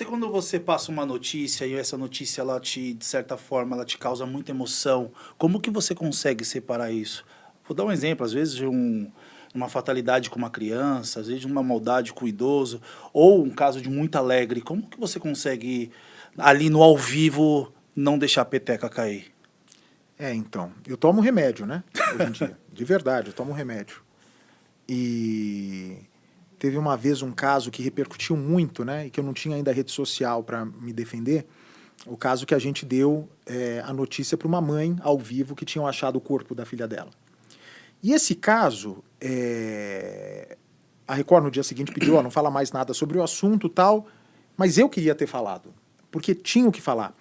Quando você passa uma notícia e essa notícia, ela te, de certa forma, ela te causa muita emoção, como que você consegue separar isso? Vou dar um exemplo, às vezes de uma fatalidade com uma criança, às vezes de uma maldade com o idoso, ou um caso de muito alegre. Como que você consegue, ali no ao vivo, não deixar a peteca cair? Então, eu tomo remédio, né? Hoje em dia. De verdade, eu tomo remédio. E teve uma vez um caso que repercutiu muito, né? E que eu não tinha ainda rede social para me defender. O caso que a gente deu a notícia para uma mãe ao vivo que tinham achado o corpo da filha dela. E esse caso, a Record no dia seguinte pediu, não fala mais nada sobre o assunto e tal, mas eu queria ter falado, porque tinha o que falar.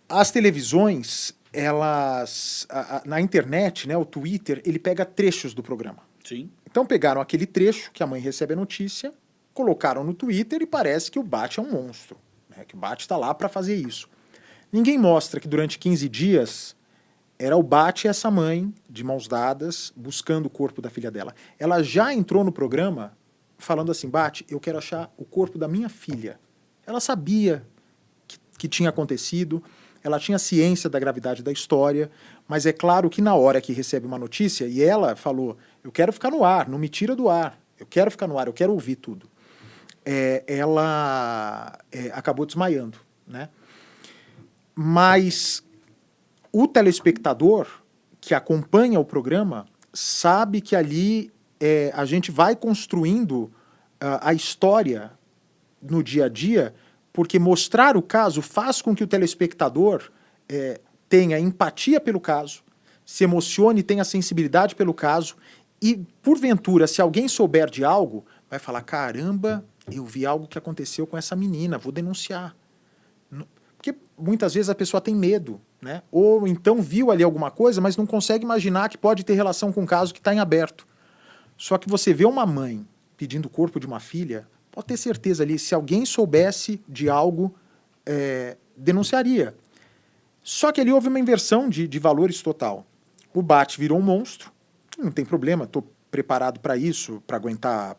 As televisões, elas, na internet, né, o Twitter, ele pega trechos do programa. Sim. Então pegaram aquele trecho que a mãe recebe a notícia, colocaram no Twitter e parece que o Bate é um monstro, né, que o Bate está lá para fazer isso. Ninguém mostra que durante 15 dias era o Bate e essa mãe, de mãos dadas, buscando o corpo da filha dela. Ela já entrou no programa falando assim, Bate, eu quero achar o corpo da minha filha. Ela sabia que tinha acontecido, ela tinha ciência da gravidade da história, mas é claro que na hora que recebe uma notícia, e ela falou, eu quero ficar no ar, não me tira do ar, eu quero ficar no ar, eu quero ouvir tudo. Ela acabou desmaiando, né? Mas o telespectador que acompanha o programa sabe que ali a gente vai construindo a história no dia a dia, porque mostrar o caso faz com que o telespectador tenha empatia pelo caso, se emocione, tenha sensibilidade pelo caso, e, porventura, se alguém souber de algo, vai falar, caramba, eu vi algo que aconteceu com essa menina, vou denunciar. Porque muitas vezes a pessoa tem medo, né? Ou então viu ali alguma coisa, mas não consegue imaginar que pode ter relação com um caso que está em aberto. Só que você vê uma mãe pedindo o corpo de uma filha, pode ter certeza ali, se alguém soubesse de algo, denunciaria. Só que ali houve uma inversão de valores total. O Bate virou um monstro, não tem problema, estou preparado para isso, para aguentar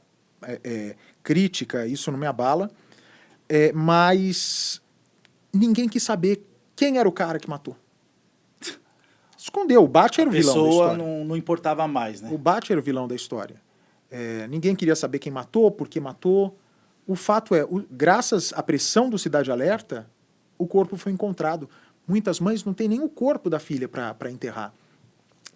crítica, isso não me abala, mas ninguém quis saber quem era o cara que matou. Escondeu, o Bate era o vilão da história. A pessoa não importava mais, né? O Bate era o vilão da história. Ninguém queria saber quem matou, por que matou. O fato é, graças à pressão do Cidade Alerta, o corpo foi encontrado. Muitas mães não têm nem o corpo da filha para enterrar.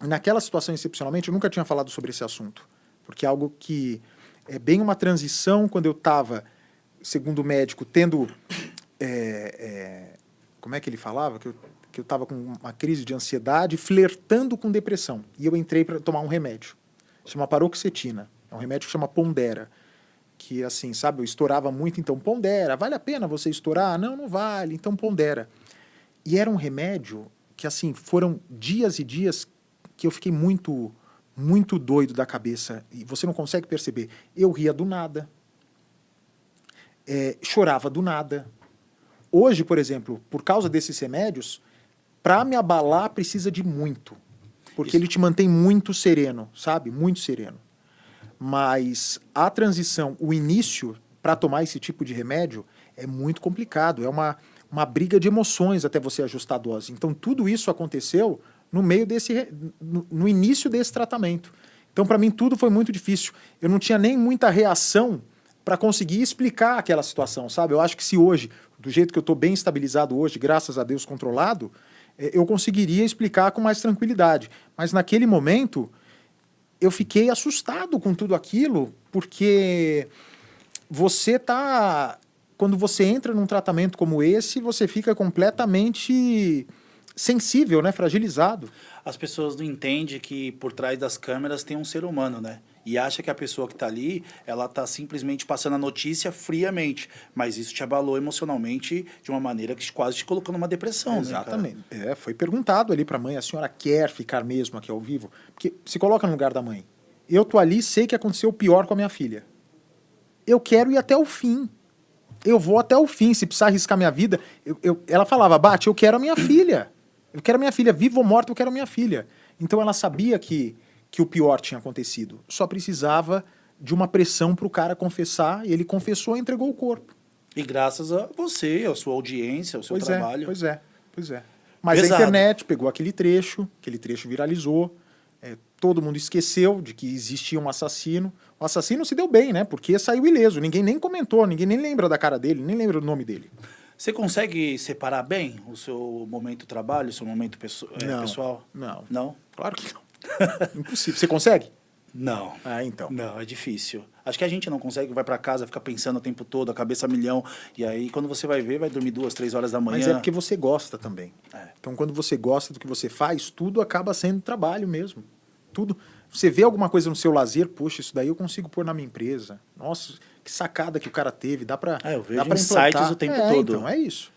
Naquela situação, excepcionalmente, eu nunca tinha falado sobre esse assunto, porque é algo que é bem uma transição quando eu estava, segundo o médico, tendo... como é que ele falava? Que eu estava com uma crise de ansiedade, flertando com depressão. E eu entrei para tomar um remédio. Chama paroxetina. É um remédio que chama Pondera. Que, assim, sabe, eu estourava muito, então Pondera. Vale a pena você estourar? Não, não vale. Então Pondera. E era um remédio que, assim, foram dias e dias que eu fiquei muito, muito doido da cabeça. E você não consegue perceber. Eu ria do nada. Chorava do nada. Hoje, por exemplo, por causa desses remédios, para me abalar precisa de muito. Porque ele te mantém muito sereno, sabe? Muito sereno. Mas a transição, o início, para tomar esse tipo de remédio, é muito complicado. É uma briga de emoções até você ajustar a dose. Então, tudo isso aconteceu no meio no início desse tratamento. Então, para mim, tudo foi muito difícil. Eu não tinha nem muita reação para conseguir explicar aquela situação, sabe? Eu acho que se hoje, do jeito que eu estou bem estabilizado hoje, graças a Deus controlado, eu conseguiria explicar com mais tranquilidade. Mas naquele momento, eu fiquei assustado com tudo aquilo, porque quando você entra num tratamento como esse, você fica completamente sensível, né? Fragilizado. As pessoas não entendem que por trás das câmeras tem um ser humano, né? E acha que a pessoa que está ali, ela está simplesmente passando a notícia friamente. Mas isso te abalou emocionalmente de uma maneira que quase te colocou numa depressão, Exatamente. né, cara? Foi perguntado ali para a mãe, a senhora quer ficar mesmo aqui ao vivo? Porque se coloca no lugar da mãe. Eu tô ali, sei que aconteceu o pior com a minha filha. Eu quero ir até o fim. Eu vou até o fim, se precisar arriscar minha vida. Ela falava, Bate, eu quero a minha filha. Eu quero a minha filha, viva ou morta, eu quero a minha filha. Então ela sabia que o pior tinha acontecido. Só precisava de uma pressão para o cara confessar, e ele confessou e entregou o corpo. E graças a você, a sua audiência, ao seu trabalho. Pois é. Mas Pesado. a internet pegou aquele trecho viralizou, todo mundo esqueceu de que existia um assassino. O assassino se deu bem, né? Porque saiu ileso, ninguém nem comentou, ninguém nem lembra da cara dele, nem lembra do nome dele. Você consegue separar bem o seu momento trabalho, o seu momento pessoal? Não. Não? Claro que não. Impossível. Você consegue? Não. Então. Não, é difícil. Acho que a gente não consegue, vai pra casa, fica pensando o tempo todo, a cabeça a milhão, e aí quando você vai ver, vai dormir 2, 3 horas da manhã. Mas é porque você gosta também. É. Então, quando você gosta do que você faz, tudo acaba sendo trabalho mesmo. Tudo. Você vê alguma coisa no seu lazer, poxa, isso daí eu consigo pôr na minha empresa. Nossa, que sacada que o cara teve, dá pra Eu vejo dá pra insights implantar. o tempo todo. Então, é isso.